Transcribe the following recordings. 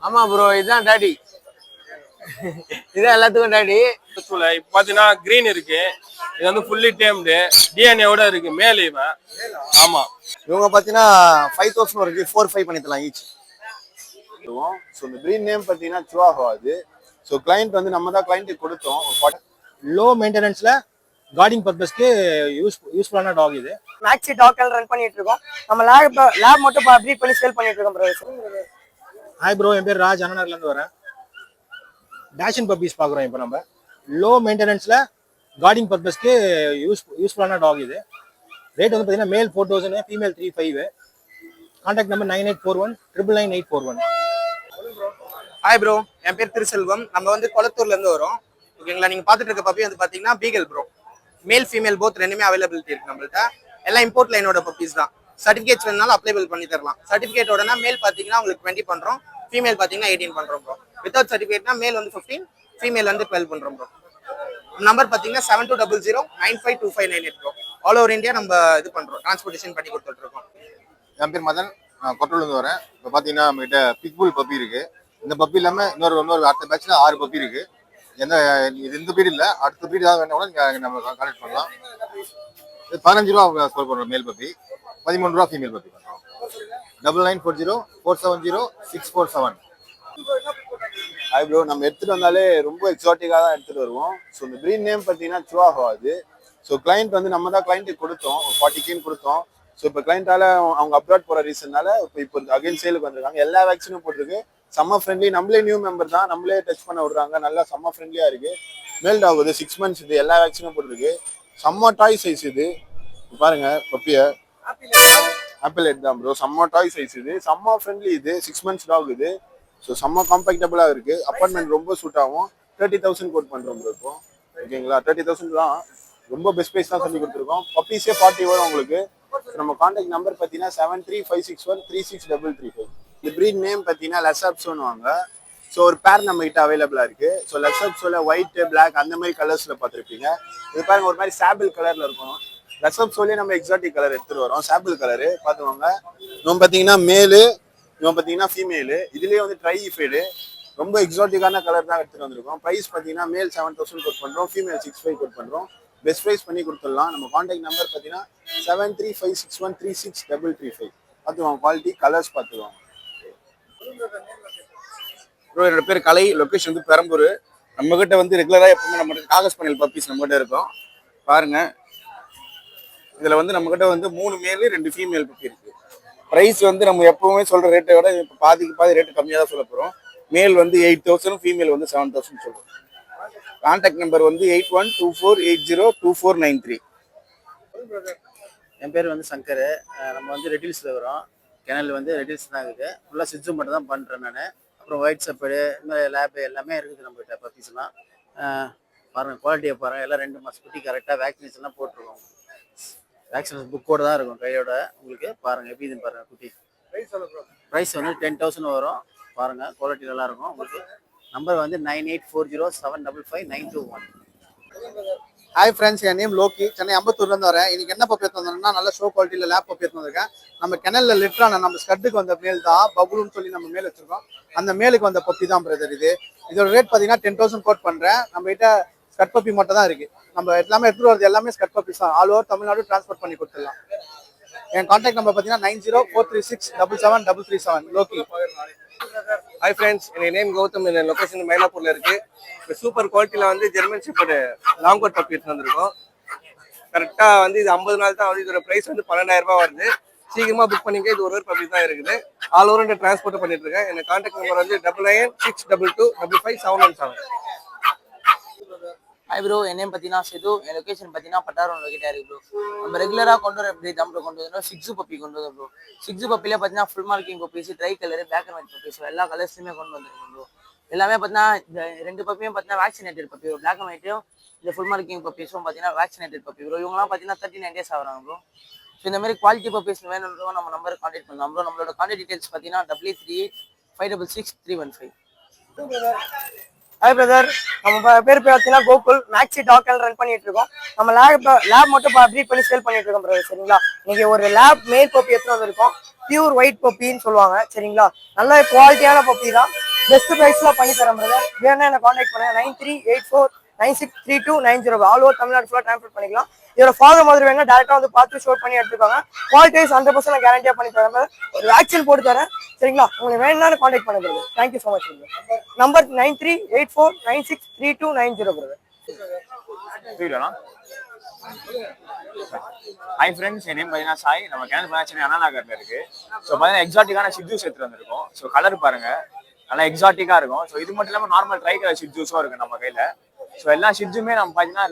ஆமா ப்ரோ, இதுதான் டாடி. இதான் எல்லாத்துக்கும் டாடி. இப்போ பாத்தீங்கன்னா கிரீன் இருக்கு. இது வந்து ஃபுல்லி டேம்டு டிஎன்ஏவோட இருக்கு. மேல் இவன். ஆமா, இவங்க பாத்தீங்கன்னா 5000 இருக்கு. 4-5 பண்ணி தரலாம் ஈச். ஸோ இந்த ப்ரீட் நேம் பார்த்தீங்கன்னா சுவாஹோ அது. ஸோ கிளைண்ட் வந்து நம்ம தான் கிளைண்ட்டுக்கு கொடுத்தோம். லோ மெயின்டெனன்ஸ்ல கார்டிங் பர்பஸ்க்கு யூஸ்ஃபுல்லான டாக் இது. மேக்ஸி டாக் ரன் பண்ணிட்டு இருக்கோம். நம்ம லேப் மட்டும் ப்ரீட் பண்ணி சேல் பண்ணிட்டு இருக்கோம் ப்ரோ. ஹாய் ப்ரோ, என் பேர் ராஜ், அண்ணனர்ல இருந்து வரேன். டேஷன் பப்பீஸ் பார்க்குறோம் இப்போ நம்ம. லோ மெயின்டெனன்ஸ்ல கார்டிங் பர்பஸ்க்கு யூஸ்ஃபுல்லான டாக் இது. ரேட் வந்து பார்த்தீங்கன்னா male 4000, female 3500. Contact number 9841 hi bro, என் பேர் திருசெல்வம். நம்ம வந்து கொளத்தூர்ல இருந்து வரோம். ஓகேங்களா? நீங்க பாத்துட்டு இருக்க பப்பி வந்து பாத்தீங்கன்னா பீகல் ப்ரோ. மேல் ஃபீமேல் போத் ரெண்டுமே அவைலபிலிட்டி இருக்கு நம்மள்ட்ட. எல்லாம் இம்போர்ட் லைனோட பப்பீஸ் தான். சர்டிஃபிகேட்ஸ் வேணாலும் அப்ளைபிள் பண்ணி தரலாம். சர்டிஃபிகேட்டோடனா மேல் பாத்தீங்கன்னா உங்களுக்கு 20 பண்றோம், ஃபீமேல் பாத்தீங்கன்னா 18 பண்றோம் ப்ரோ. வித்தவுட் சர்டிஃபிகேட்னா மேல் வந்து 15, ஃபீமேல் வந்து 12 பண்றோம் ப்ரோ. நம்பர் பாத்தீங்கன்னா 7200952598 ப்ரோ. ஆல் ஓவர் இந்தியா நம்ம இது பண்றோம், டிரான்ஸ்போர்டேஷன் பண்ணி கொடுத்துட்டு இருக்கோம். என் பேர் மதன், நான் கொட்டூர்லேருந்து வரேன். இப்போ பார்த்தீங்கன்னா நம்மகிட்ட பிக்புல் பப்பி இருக்கு. இந்த பப்பி இல்லாமல் இன்னொரு அடுத்த பேட்ச்ல 6 பப்பி இருக்கு. இந்த பீரியட் இல்லை, அடுத்த பீரியட் ஏதாவது வேணா கூட நீங்கள் நம்ம கான்டாக்ட் பண்ணலாம். இது 15 ரூபா ஸ்கோர் பண்ணுறோம் மேல் பப்பி, 13 ரூபா ஃபீமேல் பப்பி பண்ணுறோம். 9940470647. ஹாய் ப்ரோ, நம்ம எடுத்துகிட்டு வந்தாலே ரொம்ப எக்ஸாட்டிக்காக தான் எடுத்துகிட்டு வருவோம். ஸோ இந்த ப்ரீட் நேம் பார்த்தீங்கன்னா சுவாஹோ அது. ஸோ கிளைண்ட் வந்து நம்ம தான் கிளைண்ட்டுக்கு கொடுத்தோம், 40K கொடுத்தோம். ஸோ இப்போ கிளைண்டால அவங்க அப்ராட் போகிற ரீசன்னால இப்போ அகைன் சேலுக்கு வந்திருக்காங்க. எல்லா வேக்சினும் போட்டிருக்கு. செம்ம ஃப்ரெண்ட்லி, நம்மளே நியூ மெம்பர் தான், நம்மளே டச் பண்ண விடுறாங்க. நல்லா செம்ம ஃப்ரெண்ட்லியாக இருக்கு. மேல் டாக் இது 6 months இது. எல்லா வேக்சினும் போட்டிருக்கு. செம்ம டாய் சைஸ் இது. பாருங்க பப்பிய, ஆப்பிள் ஹெட் தான் ப்ரோ. செம்ம டாய் சைஸ் இது, செம்ம ஃப்ரெண்ட்லி இது. 6 months டாக் இது. ஸோ செம்ம காம்பேக்டபுளாக இருக்கு. அப்பார்ட்மெண்ட் ரொம்ப சூட் ஆகும். 30,000 கோட் பண்ணுறோம் ப்ரோ இப்போ. ஓகேங்களா? 30,000 தான், ரொம்ப பெஸ்ட் ப்ரைஸ் தான் சொல்லி கொடுத்துருக்கோம். பப்பீஸே 40 வரும் உங்களுக்கு. நம்ம கான்டாக்ட் நம்பர் பார்த்தீங்கன்னா 7356136335. இந்த ப்ரீட் நேம் பார்த்தீங்கன்னா லெசாப்ஸோன்னு வாங்க. ஸோ ஒரு பேர் நம்ம கிட்ட அவைலபிளாக இருக்கு. ஸோ லெசாப்ஸோல ஒயிட், பிளாக் அந்த மாதிரி கலர்ஸ்ல பார்த்துருப்பீங்க. இது பாருங்க ஒரு மாதிரி சாம்பிள் கலர்ல இருக்கும். லெசாப்ஸோலயே நம்ம எக்ஸாட்டிக் கலர் எடுத்துட்டு வரோம், சாம்பிள் கலரு பார்த்துவாங்க. இவன் பார்த்தீங்கன்னா மேலு, இவன் பார்த்தீங்கன்னா ஃபீமேலு. இதுலேயே வந்து ட்ரை ஃபேடு, ரொம்ப எக்ஸாட்டிக்கான கலர் தான் எடுத்துட்டு வந்திருக்கோம். ப்ரைஸ் பார்த்தீங்கன்னா மேல் 7000 கோட் பண்ணுறோம், ஃபீமேல் 65 கோட் பண்ணுறோம். பெஸ்ட் ப்ரைஸ் பண்ணி கொடுத்துடலாம். நம்ம கான்டாக்ட் நம்பர் பார்த்தீங்கன்னா 7356136335. பார்த்துவாங்க, குவாலிட்டி கலர்ஸ் பார்த்துவாங்க. ப்ரோ, என்னோட பேர் கலை, லொக்கேஷன் வந்து பெரம்பூர். நம்மகிட்ட வந்து ரெகுலராக எப்பவுமே நம்ம காகஸ் பனியல் பப்பீஸ் நம்மகிட்ட இருக்கும். பாருங்க, இதில் வந்து நம்மகிட்ட வந்து 3 மேலு 2 ஃபீமேல் பப்பி இருக்கு. ப்ரைஸ் வந்து நம்ம எப்பவுமே சொல்கிற ரேட்டை விட இப்போ பாதி ரேட்டு கம்மியாக தான் சொல்ல போகிறோம். மேல் வந்து 8000, ஃபீமேல் வந்து 7000 சொல்லுவோம். கான்டாக்ட் நம்பர் வந்து 8124802493. என் பேர் வந்து சங்கர். நம்ம வந்து ரெட்டில்ஸில் வரோம். கிணல் வந்து ரெட்டில்ஸ் தான் இருக்குது. ஃபுல்லாக சிஜு மட்டும் தான் பண்ணுறேன் நான். அப்புறம் ஒயிட் சப்பேடு, இந்த மாதிரி லேபு எல்லாமே இருக்குது நம்மகிட்ட பப்பீஸ்லாம். பாருங்கள், குவாலிட்டியை பாருங்கள். எல்லாம் 2 மாதம் குட்டி கரெக்டாக வேக்சினேஷன்லாம் போட்டிருக்கோம். வேக்சினேஷன் புக்கோடு தான் இருக்கும் கையோட. உங்களுக்கு பாருங்கள் எப்படி இதுன்னு பாருங்கள் குட்டி. ப்ரைஸ் வந்து 10,000 வரும். பாருங்கள், குவாலிட்டி நல்லாயிருக்கும் உங்களுக்கு. நம்பர் வந்து 9840755921. ஹாய் ஃப்ரெண்ட்ஸ், என் நேம் லோக்கி. சென்னை அம்பத்தூர்லேருந்து வரேன். இன்னைக்கு என்ன பப்பி எடுத்து வந்தோம்னா நல்ல ஷோ குவாலிட்டியில் லேப் பப்பி எடுத்து வந்திருக்கேன். நம்ம கிணல்ல லிட்டரான நம்ம ஸ்கட்டுக்கு வந்த மேல் தான், பபுலுன்னு சொல்லி நம்ம மேல் வச்சிருக்கோம். அந்த மேலுக்கு வந்த பப்பி தான் பிரதர் இது. இதோட ரேட் பார்த்தீங்கன்னா 10,000 கோட் பண்ணுறேன். நம்ம கிட்ட ஸ்கட் பப்பி மட்டும் தான் இருக்கு. நம்ம எல்லாமே எடுத்துகிட்டு வரது எல்லாமே ஸ்கட் பப்பீஸ் தான். ஆல் ஓவர் தமிழ்நாடு டிரான்ஸ்போர்ட் பண்ணி கொடுத்துடலாம். என் கான்டாக்ட் நம்பர் பார்த்தீங்கன்னா 9043677337. லோக்கி. ஹாய் ஃப்ரெண்ட்ஸ், என்னோட நேம் கௌதம். இந்த லொக்கேஷன் மயிலாப்பூர்ல இருக்கு. இப்போ சூப்பர் குவாலிட்டியில் வந்து German shepherd long coat puppy எடுத்து வந்திருக்கோம். கரெக்டாக வந்து இது 50 நாள் தான் வந்து. இதோட ப்ரைஸ் வந்து 12,000 ரூபாய் வருது. சீக்கிரமா புக் பண்ணிக்க. இது ஒரு பப்பி தான் இருக்குது. ஆல் ஓவர் இந்த டிரான்ஸ்போர்ட் பண்ணிட்டு இருக்கேன். எனக்கு கான்டாக்ட் நம்பர் வந்து 9962255717. ஹாய் ப்ரோ, என் நேம் பார்த்தீங்கன்னா சிது. என் லொக்கேஷன் பார்த்தீங்கன்னா பட்டாரம் லொக்கேட்டாக இருக்கு ப்ரோ. நம்ம ரெகுலராக கொண்டு வர எப்படி தான் ப்ரோ கொண்டு வந்தோம். 6 பப்பி கொண்டு வந்தோம் ப்ரோ. 6 பப்பியில் பார்த்தீங்கன்னா full marking puppies, tri colour, black and white puppies எல்லா கலர்ஸுமே கொண்டு வந்துருக்கோம் ப்ரோ. எல்லாமே பார்த்தீங்கன்னா இந்த 2 பப்பியும் பார்த்தீங்கன்னா வேக்சினேட்டட் பப்பி. பிளாக் அண்ட் ஒயிட்டும் இந்த ஃபுல் மார்க்கிங் பப்பீஸும் பார்த்தீங்கன்னா வேக்சினேட்டட் பப்பி ப்ரோ. இவங்கலாம் பார்த்தீங்கன்னா 39 days ஆகிறாங்க ப்ரோ. ஸோ இந்த மாதிரி குவாலிட்டி பப்பீஸ் வேணுன்றவங்க நம்ம நம்பருக்கு கான்டாக்ட் பண்ணலாம் ப்ரோ. நம்மளோட கான்டாக்ட் டீடைல்ஸ் பார்த்தீங்கன்னா 8838566315. ஹாய் பிரதர், நம்ம பேர் பார்த்தீங்கன்னா கோகுல். மேக்ஸி டாக் ரன் பண்ணிட்டு இருக்கோம். நம்ம லேப் மட்டும் ப்ரீட் பண்ணி சேல் பண்ணிட்டு இருக்கோம் பிரதர். சரிங்களா? இன்னைக்கு ஒரு லேப் மேல் பப்பி எடுத்துட்டு வந்திருக்கோம். பியூர் ஒயிட் பப்பின்னு சொல்லுவாங்க. சரிங்களா? நல்ல குவாலிட்டியான பப்பி தான். பெஸ்ட் ப்ரைஸ்ல பண்ணி தரேன் பிரதர். வேணா என்ன காண்டாக்ட் பண்ணுங்க 9384963290. ஆல் ஓவர் தமிழ்நாடு ஃபுல்லாக ட்ரான்ஸ்ஃபர் பண்ணிக்கலாம். இதோட ஃபாதர் மாதிரி வேணா டேரக்டா வந்து பார்த்து ஷோட் பண்ணி எடுத்துக்கோங்க. குவாலிட்டி 100% நான் கேரண்டியா பண்ணி தரேன் brother. ஒரு வேக்சின் போட்டு தரேன் சரிங்களா. உங்களுக்கு வேணும்னா காண்டாக்ட் பண்ணுங்க brother. Thank you so much. Number 9384963290 brother. Hi friends, என் நேம் பார்த்தீங்கன்னா சாய். நம்ம கேனல் பண்ணி அண்ணா நகர்ல இருக்கு. ஸோ பார்த்தீங்கன்னா எக்ஸாட்டிக்கான ஷிட்ஜூஸ் எடுத்துட்டு வந்திருக்கோம். ஸோ கலர் பாருங்க, நல்லா எக்ஸாட்டிக்கா இருக்கும். ஸோ இது மட்டும் இல்லாமல் நார்மல் ட்ரை கலர் ஷிட்ஜூஸும் இருக்கு நம்ம கையில. ஸோ எல்லா ஷிட்ஜுமே நம்ம பார்த்தீங்கன்னா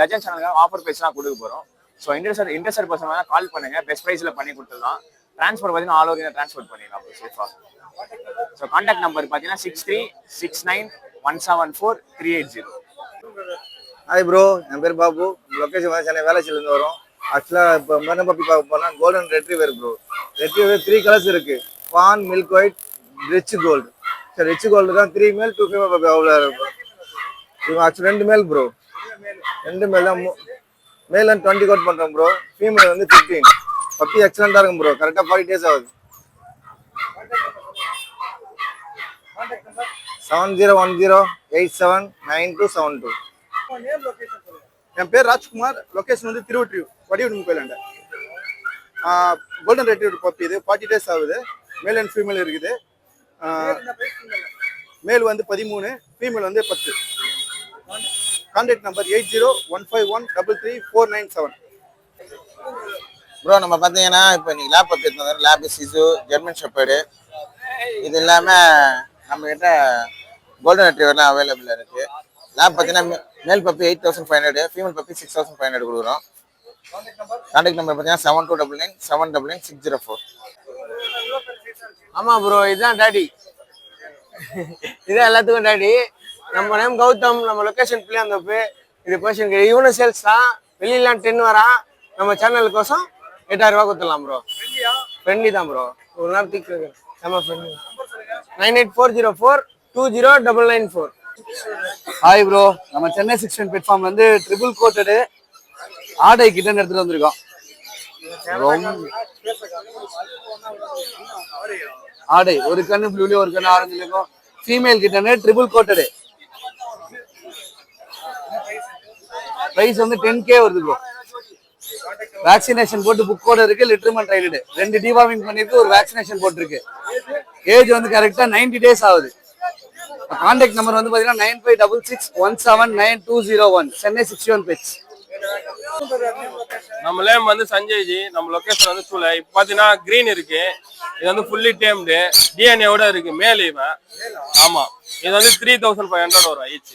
லெஜண்ட் சேனலுக்கு ஆஃபர் ப்ரைஸ்லாம் கொடுக்க போகிறோம். ஸோ இன்ட்ரெஸ்ட் பர்சன் கால் பண்ணுங்க, பெஸ்ட் ப்ரைஸில் பண்ணி கொடுத்துடலாம். ட்ரான்ஸ்போர்ட் பார்த்தீங்கன்னா ஆல் ஓவர் ட்ரான்ஸ்போர்ட் பண்ணிடலாம் சேஃபாக. ஸோ கான்டாக்ட் நம்பர் பார்த்தீங்கன்னா 6369174380. ஹாய் ப்ரோ, என் பேர் பாபு. லொக்கேஷன் வந்து சென்னை வேலைச்சிலேருந்து வரும். ஆக்சுவலாக இப்போ என்ன பப்பி பார்க்க போனால் golden retriever bro. Retriever 3 colours இருக்கு, பான், மில்க் ஒயிட், ரிச் கோல்டு. சரி, ரிச் கோல்டு தான் 3 மேல் 2 ஃபீமேல் பப்பி அவ்வளோ இருக்கும். இவங்க ஆக்சுவலி 2 மேல் ப்ரோ, 2 மேல் தான். மேல் வந்து 20 கோட் பண்ணுறோம் ப்ரோ, ஃபீமேல் வந்து 15. பப்பி எக்ஸலண்டாக இருக்கும் ப்ரோ, கரெக்டாக 40 days ஆகுது. 7010879272. என் பேர் ராஜ்குமார். லொகேஷன் வந்து திருவொற்றியூர் வடிவன் கோயிலாண்ட. கோல்டன் ரெட்ரீவர் பப்பி இது 40 days ஆகுது. மேல் அண்ட் ஃபீமேல் இருக்குது. மேல் வந்து 13, ஃபீமேல் வந்து 10. Contact number 8015133497. ப்ரோ நம்ம பார்த்தீங்கன்னா இப்போ இன்னைக்கு லேப் பப்பி எடுத்து லேப் சிசு, ஜெர்மன் ஷெப்பர்டு, இது இல்லாமல் நம்மகிட்ட கோல்டன் ரெட்ரீவர்லாம் அவைலபிள் இருக்குது. லேப் பார்த்தீங்கன்னா மேல் பப்பி 8500, ஃபீமேல் பப்பி 6500 கொடுக்குறோம். கான்டாக்ட் நம்பர் பார்த்தீங்கன்னா 7299799604. ஆமா ப்ரோ, இதுதான் டாடி. இதான் எல்லாத்துக்கும் டாடி. நம்ம நேம் கௌதம், நம்ம லொக்கேஷன் பிள்ளையாந்தோப்பு. இது பர்சன் இவனும் சேல்ஸ் தான். வெளியெல்லாம் 10 வரான். நம்ம சேனலுக்கோசம் 8000 ரூபா கொடுத்துடலாம் ப்ரோ. ஃப்ரெண்ட்லி தான் ப்ரோ, ஒரு நேரத்துக்கு நம்ம ஃப்ரெண்ட்லி. 9840420994. ஹாய் ப்ரோ, நம்ம சென்னை 16 பிளாட்ஃபார்ம்ல வந்து ட்ரிபிள் கோட்டடு ஆடை கிட்ட எடுத்துட்டு வந்திருக்கோம். ஆடை ஒரு கண்ணு ப்ளூலயும் ஒரு கண்ணு ஆரஞ்சுல இருக்கும். ஃபீமேல் கிட்ட ட்ரிபிள் கோட்டடு. பிரைஸ் வந்து 10K வருது ப்ரோ. வேக்சினேஷன் போட்டு புக் கோட் இருக்கு, லிட்டர்மன் ட்ரைலடு 2 டிவார்மிங் பண்ணிருக்கு, ஒரு வேக்சினேஷன் போட்டிருக்கு. ஏஜ் வந்து கரெக்டா 90 days ஆகுது. கான்டாக்ட் நம்பர் வந்து பாத்தீங்கன்னா 9566179201. சென்னை 61 பெட்ஸ். நம்ம நேம் வந்து சஞ்சய்ஜி. நம்ம லொகேஷன் வந்து சூளை. இப்போ பார்த்தீங்கன்னா கிரீன் இருக்கு. இது வந்து ஃபுல்லி டேம்டு, டிஎன்ஏவோட இருக்கு. மேல் இவன். ஆமா, இது வந்து 3500 வரும் ஈச்.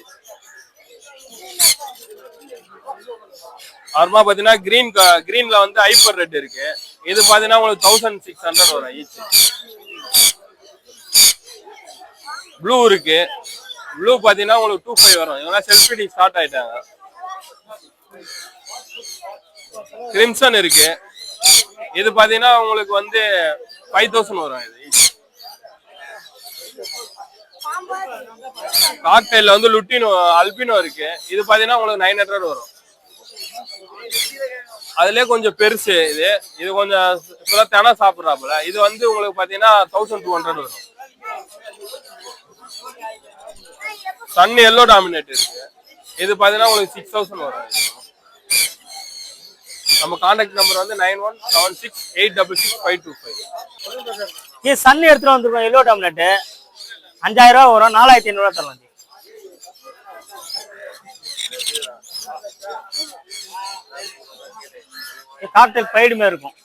அப்புறமா பார்த்தீங்கன்னா கிரீன்ல வந்து ஹைப்பர் ரெட் இருக்கு. இது பார்த்தீங்கன்னா உங்களுக்கு 1600 வரும் ஈச். ப்ளூ இருக்கு. ப்ளூ பார்த்தீங்கன்னா உங்களுக்கு 2500 வரும். இவங்க செல்ஃப் ஃபீடிங் ஸ்டார்ட் ஆயிட்டாங்க. கிரிம்சன் இருக்கு. இது பாத்தீங்கன்னா உங்களுக்கு வந்து 5000 வரும். இது காக்டெயில்ல வந்து லுட்டினோ அல்பினோ இருக்கு. இது பாத்தீங்கன்னா உங்களுக்கு 900 வரும். அதுலயே கொஞ்சம் பெருசு. இது கொஞ்சம் இப்பதான் தினை சாப்பிட்றாப்புல. இது வந்து உங்களுக்கு பாத்தீங்கன்னா 1200 வரும். சன் எல்லோ டாமினேட் இருக்கு. இது பாத்தீங்கன்னா உங்களுக்கு 6000 வரும். நம்ம கான்டாக்ட் நம்பர் வந்து 9176866525. இது சன் எடுத்துட்டு வந்துருக்கோம். எல்லோ டாம்லெட் 5000 ரூபா வரும். 4500 தரலாம். காக்டெயில் பைடுமே இருக்கும்.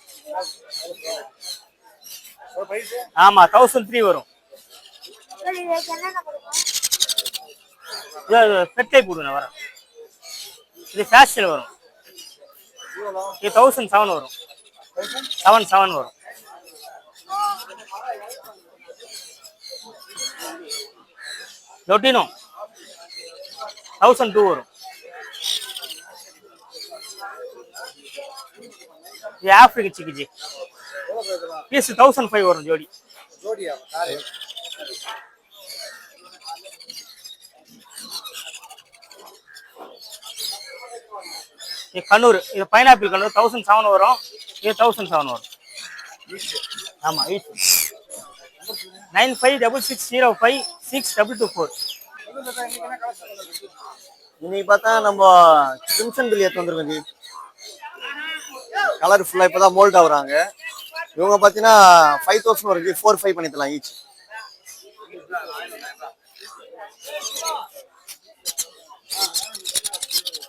ஆமா, 1003 வரும். பெட்டை போடுங்க வரேன். இது ஃபேஷியல் வரும். இது 1007 வரும். 77 வரும். லொட்டினோ 1002 வரும். இது ஆப்பிரிக்க சிக்கிஜி பீஸ் 1005 வரும் ஜோடி. இது கண்ணூர். இது பைனாப்பிள் கண்ணூர் 1007 வரும். இது 1007 வரும். ஆமா, 9566056224. இன்னைக்கு பார்த்தா நம்ம கிம்சன் பில்லி எடுத்து வந்திருக்கோம் ஜி. கலர் ஃபுல்லாக இப்போ தான் மோல்ட் ஆகுறாங்க. இவங்க பார்த்தீங்கன்னா 5000 வரும் ஜி. 4-5 பண்ணிக்கலாம் ஈச்.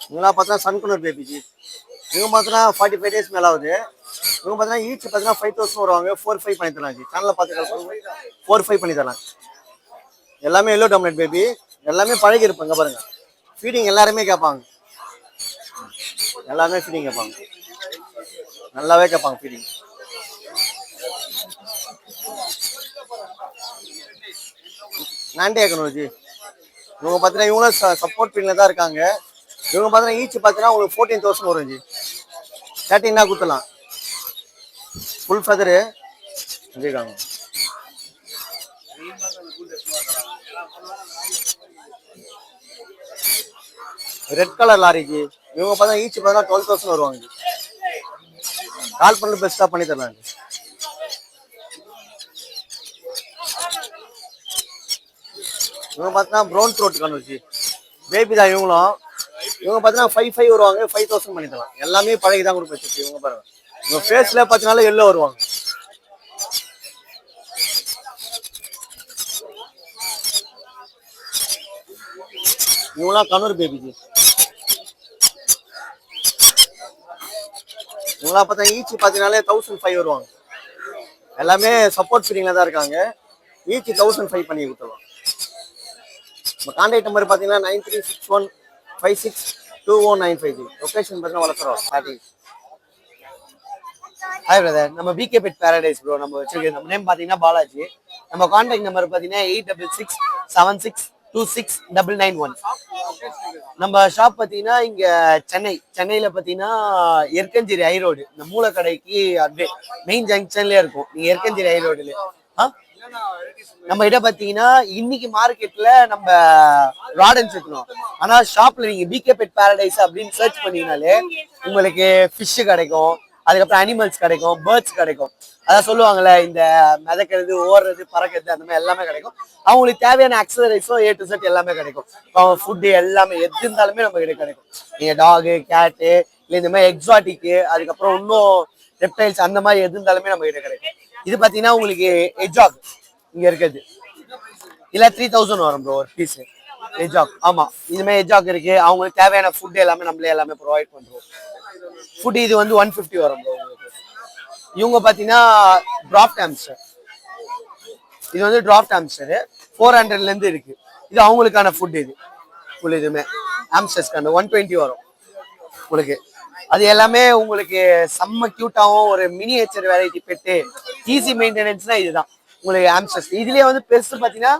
இவங்களாம் பார்த்தா சன்குனர் பேபி ஜி. இவங்க பார்த்தீங்கன்னா 45 days மேலே ஆகுது. இவங்க பார்த்தீங்கன்னா ஈச் பார்த்தீங்கன்னா 5000 வருவாங்க. 4-5 பண்ணி தரலாம் ஜி. சேனலில் பார்த்து 4-5 பண்ணி தரலாம். எல்லாமே எல்லோ டாமினேட் பேபி. எல்லாமே பழகி இருப்பாங்க பாருங்க. ஃபீடிங் எல்லாருமே கேட்பாங்க. எல்லாமே ஃபீடிங் கேட்பாங்க. நல்லாவே கேட்பாங்க ஃபீடிங். நான்டே கேட்கணும் ஜி. இவங்க பார்த்தீங்கன்னா இவங்களும் சப்போர்ட் ஃபீல்டில் தான் இருக்காங்க. இவங்க பார்த்தீங்கன்னா ஈச் பார்த்தீங்கன்னா உங்களுக்கு 14,000 வரும் ஜி. 13 கொடுத்துலாம். ஃபுல் ஃபெதரு இருக்காங்க. Red colour lorry G. இவங்க பார்த்தா ஈச் பார்த்தா 12,000 வருவாங்க ஜி. கால் பண்ணி பெஸ்ட்டாக பண்ணி தரலாம். இவங்க பார்த்தீங்கன்னா ப்ரௌன் த்ரோட் கண்ணு ஜி. பேபி தான் இவங்களும். இவங்க பார்த்தீங்கன்னா 5-5 வருவாங்க. 5,000 பண்ணி தரலாம். எல்லாமே பழகி தான் கொடுக்க வச்சு. இவங்க பாருங்க. இவங்க ஃபேஸில் பார்த்தீங்கன்னா எல்லோ வருவாங்க. இவங்களாம் கண்ணூர் பேபி ஜி. இவங்களாம் பார்த்தா ஈச் பார்த்தீங்கன்னாலே 1005 வருவாங்க. எல்லாமே சப்போர்ட் ஃபீடிங்கில் தான் இருக்காங்க. ஈச் 1005 பண்ணி கொடுத்துருவோம். நம்ம கான்டாக்ட் நம்பர் பார்த்தீங்கன்னா 9361562195 ஜி. லொக்கேஷன் பார்த்தீங்கன்னா வளர்க்குறோம் ஸ்டார்டிங். ஹாய் பிரதர், நம்ம பிகே பெட் பேரடைஸ் ப்ரோ நம்ம வச்சிருக்கோம். நம்ம நேம் பார்த்தீங்கன்னா பாலாஜி. நம்ம கான்டாக்ட் நம்பர் பார்த்தீங்கன்னா 8666769991. நம்ம ஷாப் பார்த்தீங்கன்னா இங்கே சென்னையில் பார்த்தீங்கன்னா எர்க்கஞ்சேரி ஹை ரோடு, இந்த மூலக்கடைக்கு அப்படியே மெயின் ஜங்ஷன்லேயே இருக்கும். நீங்கள் எர்க்கஞ்சேரி ஹை ரோடுல நம்ம கிட்ட பார்த்தீங்கன்னா இன்னைக்கு மார்க்கெட்டில் நம்ம ராடன்ஸ் இருக்கணும். ஆனால் ஷாப்பில் நீங்கள் பிகே பெட் பேரடைஸ் அப்படின்னு சர்ச் பண்ணீங்கனாலே உங்களுக்கு ஃபிஷ்ஷு கிடைக்கும், அதுக்கப்புறம் அனிமல்ஸ் கிடைக்கும், பேர்ட்ஸ் கிடைக்கும். அதான் சொல்லுவாங்கல்ல, இந்த மிதக்கிறது, ஓடுறது, பறக்கிறது, அந்த மாதிரி எல்லாமே கிடைக்கும். அவங்களுக்கு தேவையான அக்சசரிஸும் A to Z எல்லாமே கிடைக்கும். அவங்க ஃபுட்டு எல்லாமே எது இருந்தாலுமே நம்ம கிட்ட கிடைக்கும். நீங்கள் டாகு, கேட்டு, இல்லை இந்த மாதிரி எக்ஸாட்டிக்கு, அதுக்கப்புறம் இன்னும் ரெப்டைல்ஸ் அந்த மாதிரி எது இருந்தாலுமே நம்ம கிட்ட கிடைக்கும். இது பார்த்தீங்கன்னா உங்களுக்கு எஜாக் இங்கே இருக்குது. இல்லை 3000 வரும் ப்ரோ ஒரு பீஸு எஜாக். ஆமாம், இதுமாதிரி எஜாக் இருக்குது. அவங்களுக்கு தேவையான ஃபுட்டு எல்லாமே நம்மளே எல்லாமே ப்ரொவைட் பண்ணுறோம். ஃபுட் இது வந்து 150 வரும் ப்ரோ உங்களுக்கு. இவங்க பார்த்தீங்கன்னா டிராஃப்ட் ஹாம்ஸ்டர். இது வந்து டிராஃப்ட் ஹாம்ஸ்டரு 400லேருந்து இருக்குது. இது அவங்களுக்கான ஃபுட். இது ஃபுல் இதுவுமே ஹாம்ஸ்டர்ஸ்க்கான 120 வரும் உங்களுக்கு. அது எல்லாமே உங்களுக்கு செம்ம க்யூட்டாகவும் ஒரு மினியேச்சர் வெரைட்டி பெட்டு, ஈஸி மெயின்டெனன்ஸ்னா இதுதான் உங்களுக்கு ஹாம்ஸ்டர்ஸ். இதுலேயே வந்து பெருசு பார்த்தீங்கன்னா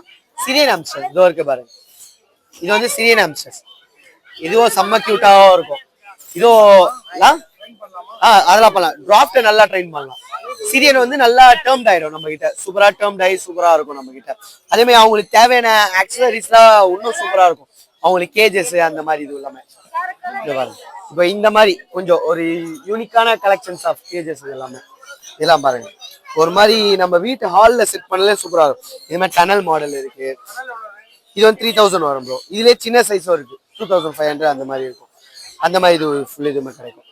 சிரியன் ஹாம்ஸ்டர் இதோ இருக்கு பாருங்க. இது வந்து சிரியன் ஹாம்ஸ்டர்ஸ். இதுவும் செம்ம க்யூட்டாகவும் இருக்கும். இதுவும் அதெல்லாம் பண்ணலாம். டிராஃப்ட் நல்லா ட்ரெயின் பண்ணலாம். சிரியன் வந்து நல்லா டேர்ம்ட் ஆயிடும் நம்ம கிட்ட. சூப்பரா டேர்ம்ட் ஆகி சூப்பரா இருக்கும் நம்ம கிட்ட. அதே மாதிரி அவங்களுக்கு தேவையான ஆக்சசரிஸ்லாம் இன்னும் சூப்பரா இருக்கும். அவங்களுக்கு கேஜஸ் அந்த மாதிரி இது எல்லாமே பாருங்க. இப்போ இந்த மாதிரி கொஞ்சம் ஒரு யூனிக்கான கலெக்ஷன்ஸ் ஆஃப் கேஜஸ் எல்லாமே இதெல்லாம் பாருங்க. ஒரு மாதிரி நம்ம வீட்டு ஹாலில் செட் பண்ணலே சூப்பரா இருக்கும். இது மாதிரி டனல் மாடல் இருக்கு. இது வந்து 3000 வரும் ப்ரோ. இதுலேயே சின்ன சைஸும் இருக்கு, 2500 அந்த மாதிரி இருக்கும். அந்த மாதிரி இது ஃபுல் இதுமே கிடைக்கும்.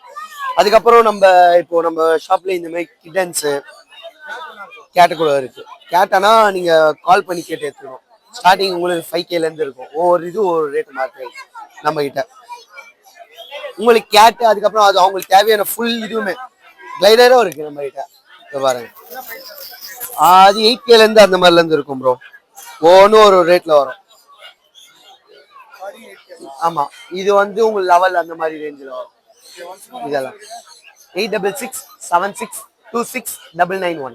அதுக்கப்புறம் நம்ம ஷாப்ல இந்த மாதிரி கிட்டன்ஸு கேட்டு கூட இருக்கு. கேட்டானா நீங்க கால் பண்ணி கேட்டு எடுத்துக்கணும். ஸ்டார்டிங் உங்களுக்கு 5Kலேருந்து இருக்கும். ஒவ்வொரு இது ஒரு ரேட் மார்க் நம்ம கிட்ட. உங்களுக்கு கேட்டு அதுக்கப்புறம் அது அவங்களுக்கு தேவையான ஃபுல் இதுவுமே கிளைடரும் இருக்கு நம்ம கிட்ட. பாருங்க, அது 8Kலேருந்து அந்த மாதிரிலேருந்து இருக்கும் ப்ரோ. ஒவ்வொன்றும் ஒரு ரேட்ல வரும். ஆமா, இது வந்து உங்க லெவல் அந்த மாதிரி ரேஞ்சில் வரும். இதெல்லாம் 8666762991.